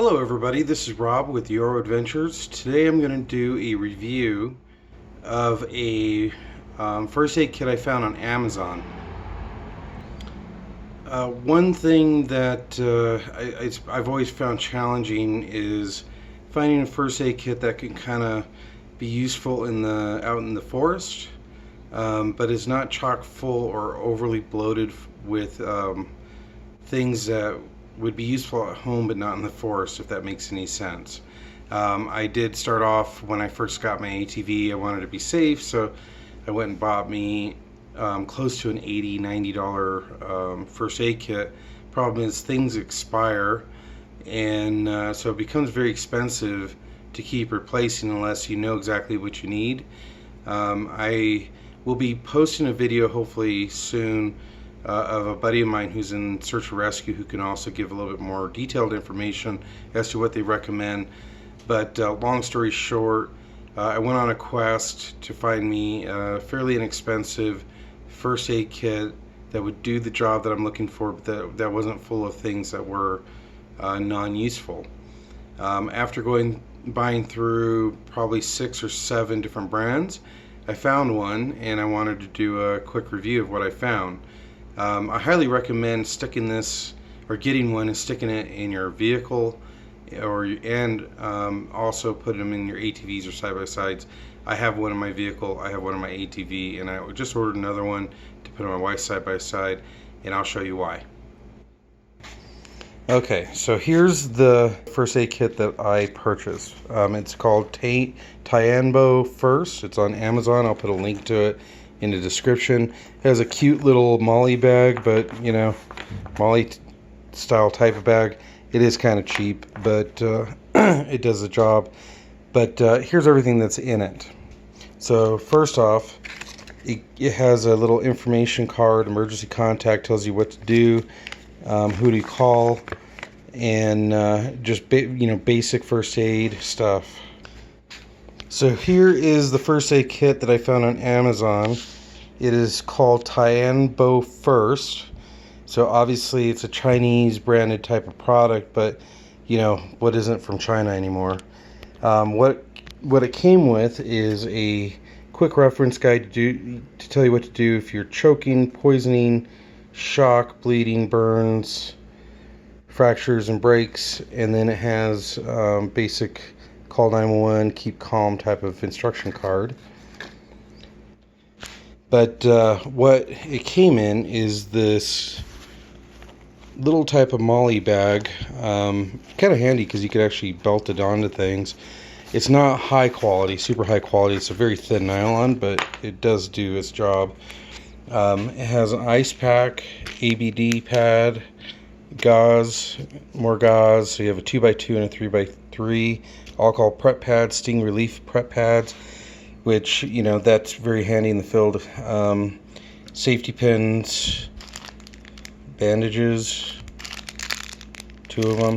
Hello everybody, this is Rob with Euro Adventures. Today I'm going to do a review of a first aid kit I found on Amazon. One thing that I've always found challenging is finding a first aid kit that can kind of be useful out in the forest, but is not chock full or overly bloated with things that would be useful at home but not in the forest, if that makes any sense. I did start off when I first got my ATV. I wanted to be safe, so I went and bought me close to an $80–90 first aid kit. Problem is things expire, and so it becomes very expensive to keep replacing unless you know exactly what you need. I will be posting a video hopefully soon of a buddy of mine who's in search and rescue, who can also give a little bit more detailed information as to what they recommend. But long story short, I went on a quest to find me a fairly inexpensive first aid kit that would do the job that I'm looking for, but that wasn't full of things that were non-useful. After buying through probably 6 or 7 different brands, I found one, and I wanted to do a quick review of what I found. I highly recommend sticking this, or getting one and sticking it in your vehicle, and also put them in your ATVs or side-by-sides. I have one in my vehicle, I have one in my ATV, and I just ordered another one to put on my wife's side-by-side, and I'll show you why. Okay, so here's the first aid kit that I purchased. It's called Tianbo First. It's on Amazon. I'll put a link to it in the description. It has a cute little MOLLE bag, but you know, MOLLE style type of bag. It is kind of cheap, but it does the job. But here's everything that's in it. So first off, it has a little information card, emergency contact, tells you what to do, who to call, and just basic first aid stuff. So here is the first aid kit that I found on Amazon. It is called Tianbo First. So obviously it's a Chinese branded type of product, but you know, what isn't from China anymore? What it came with is a quick reference guide to tell you what to do if you're choking, poisoning, shock, bleeding, burns, fractures, and breaks. And then it has basic call 911, keep calm type of instruction card. But what it came in is this little type of MOLLE bag. Kind of handy because you could actually belt it onto things. It's not high quality, super high quality. It's a very thin nylon, but it does do its job. It has an ice pack, ABD pad, gauze, more gauze. So you have a 2x2 and a 3x3. Alcohol prep pads, sting relief prep pads, which, you know, that's very handy in the field. Safety pins, bandages, 2 of them.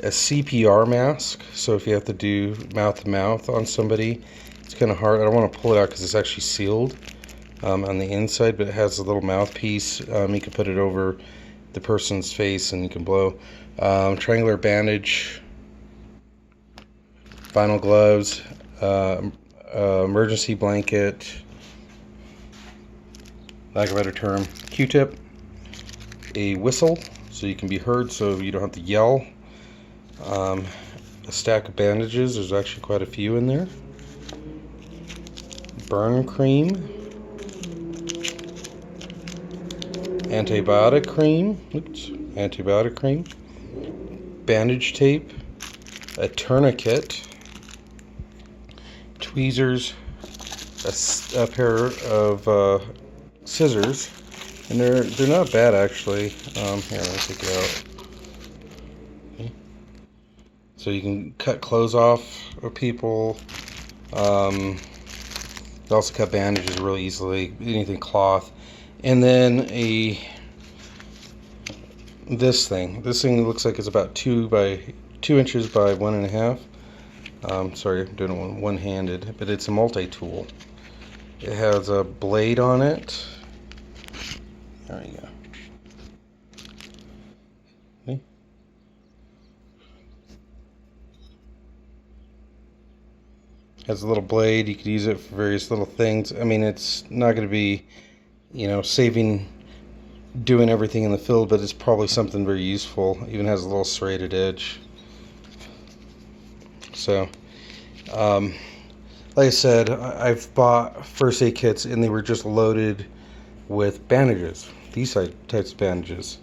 A CPR mask, so if you have to do mouth to mouth on somebody, it's kind of hard. I don't want to pull it out because it's actually sealed on the inside, but it has a little mouthpiece. You can put it over the person's face and you can blow. Triangular bandage, vinyl gloves, emergency blanket, lack of a better term, Q-tip, a whistle so you can be heard so you don't have to yell, a stack of bandages, there's actually quite a few in there, burn cream, antibiotic cream, bandage tape, a tourniquet, tweezers, a pair of scissors, and they're not bad actually. Here, let me take it out. Okay. So you can cut clothes off of people. You also cut bandages really easily. Anything cloth, and then this thing looks like it's about 2 inches by 1.5. Sorry, I'm doing it one-handed, but it's a multi-tool. It has a blade on it. There you go. Okay. Has a little blade. You could use it for various little things. I mean, it's not going to be, doing everything in the field, but it's probably something very useful. Even has a little serrated edge. So, like I said, I've bought first aid kits and they were just loaded with bandages. These types of bandages.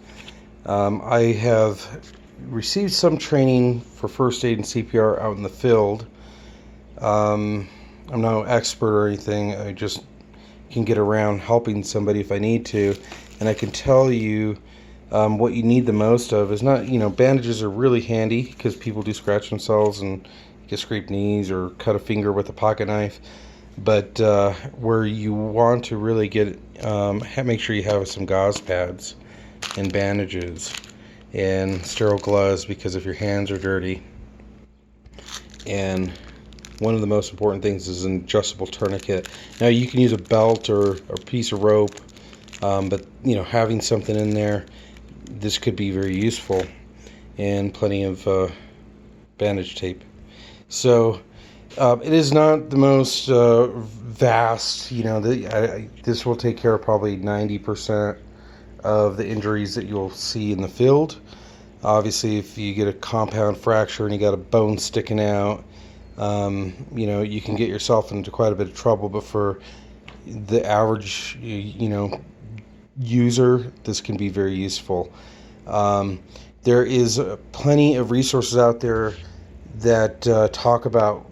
I have received some training for first aid and CPR out in the field. I'm no expert or anything. I just can get around helping somebody if I need to. And I can tell you what you need the most of is not, bandages are really handy because people do scratch themselves and get scraped knees or cut a finger with a pocket knife. But where you want to really get, make sure you have some gauze pads and bandages and sterile gloves, because if your hands are dirty. And one of the most important things is an adjustable tourniquet. Now you can use a belt or a piece of rope, but having something in there, this could be very useful, and plenty of bandage tape. So it is not the most vast. This will take care of probably 90% of the injuries that you'll see in the field. Obviously, if you get a compound fracture and you got a bone sticking out, you can get yourself into quite a bit of trouble. But for the average, user, this can be very useful. There is plenty of resources out there that talk about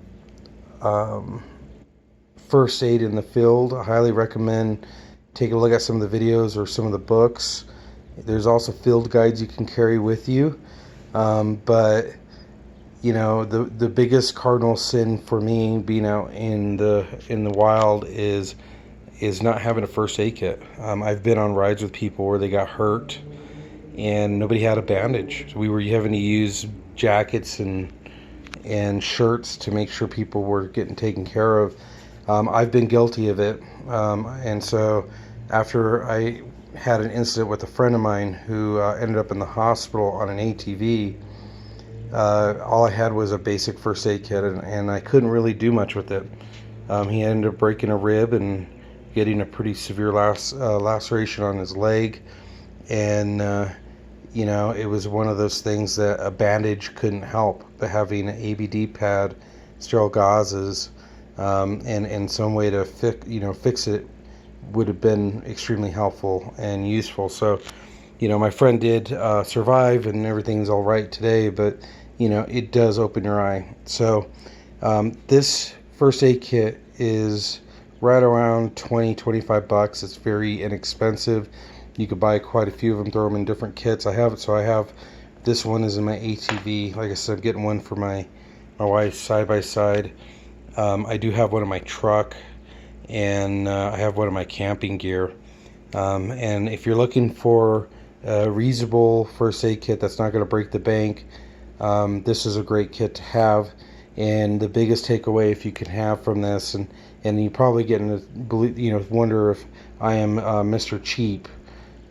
first aid in the field. I highly recommend taking a look at some of the videos or some of the books. There's also field guides you can carry with you. But the biggest cardinal sin for me being out in the wild is not having a first aid kit. I've been on rides with people where they got hurt and nobody had a bandage. So we were having to use jackets and shirts to make sure people were getting taken care of. I've been guilty of it, and so after I had an incident with a friend of mine who ended up in the hospital on an ATV, all I had was a basic first aid kit, and I couldn't really do much with it. He ended up breaking a rib and getting a pretty severe laceration on his leg, and it was one of those things that a bandage couldn't help, but having an ABD pad, sterile gauzes, and some way to fix it would have been extremely helpful and useful. So, my friend did survive, and everything's all right today, but it does open your eye. So this first aid kit is right around $20-25. It's very inexpensive. You could buy quite a few of them, throw them in different kits. I have this one is in my ATV. Like I said, I'm getting one for my wife's side by side. I do have one in my truck, and I have one in my camping gear. And if you're looking for a reasonable first aid kit that's not going to break the bank, this is a great kit to have. And the biggest takeaway, if you can have from this, and you probably get wonder if I am Mr. Cheap.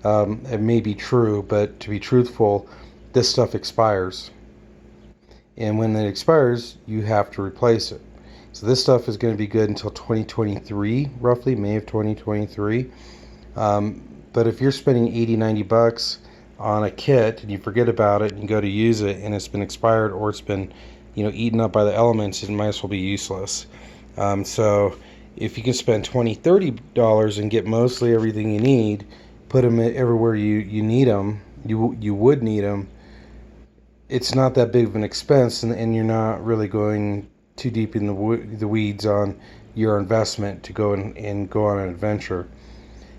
It may be true, but to be truthful, this stuff expires, and when it expires, you have to replace it. So this stuff is going to be good until 2023, roughly May of 2023. But if you're spending $80-90 on a kit and you forget about it and you go to use it and it's been expired, or it's been eaten up by the elements, it might as well be useless. So if you can spend $20-30 and get mostly everything you need, put them everywhere you need them, you would need them, it's not that big of an expense, and you're not really going too deep in the weeds on your investment to go and go on an adventure.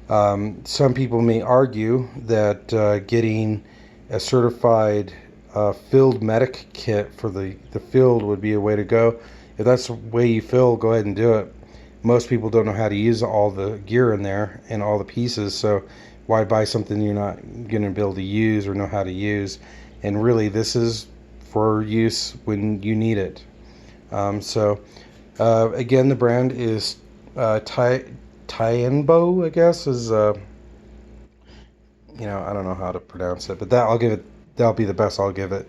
Some people may argue that getting a certified field medic kit for the field would be a way to go. If that's the way you feel, go ahead and do it. Most people don't know how to use all the gear in there and all the pieces, so why buy something you're not going to be able to use or know how to use? And really, this is for use when you need it. Again, the brand is Tienbo, I guess, is I don't know how to pronounce it, but that'll be the best I'll give it.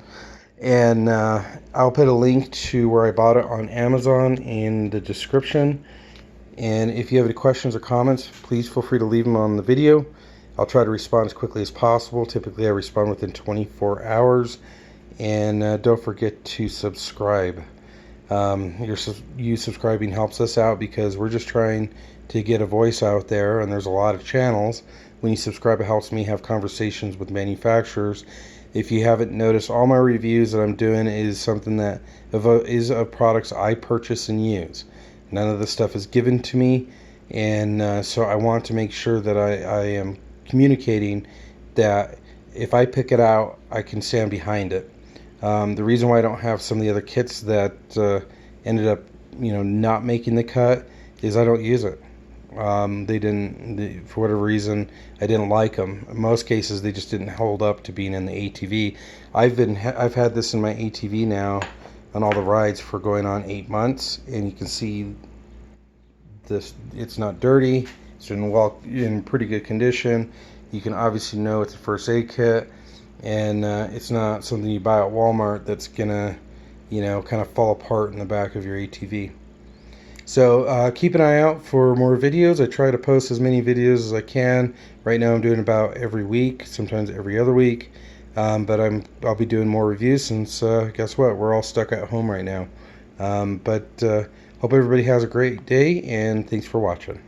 And I'll put a link to where I bought it on Amazon in the description. And if you have any questions or comments, please feel free to leave them on the video. I'll try to respond as quickly as possible. Typically I respond within 24 hours. And don't forget to subscribe. You subscribing helps us out because we're just trying to get a voice out there, and there's a lot of channels. When you subscribe, it helps me have conversations with manufacturers. If you haven't noticed, all my reviews that I'm doing is something that is of products I purchase and use. None of the stuff is given to me, and so I want to make sure that I am communicating that if I pick it out, I can stand behind it. The reason why I don't have some of the other kits that ended up, not making the cut is I don't use it. For whatever reason, I didn't like them. In most cases, they just didn't hold up to being in the ATV. I've had this in my ATV now on all the rides for going on 8 months, and you can see this. It's not dirty. It's in pretty good condition. You can obviously know it's a first aid kit. And it's not something you buy at Walmart that's gonna, kind of fall apart in the back of your ATV. So keep an eye out for more videos. I try to post as many videos as I can. Right now I'm doing about every week, sometimes every other week. But I'll be doing more reviews since guess what? We're all stuck at home right now. Hope everybody has a great day, and thanks for watching.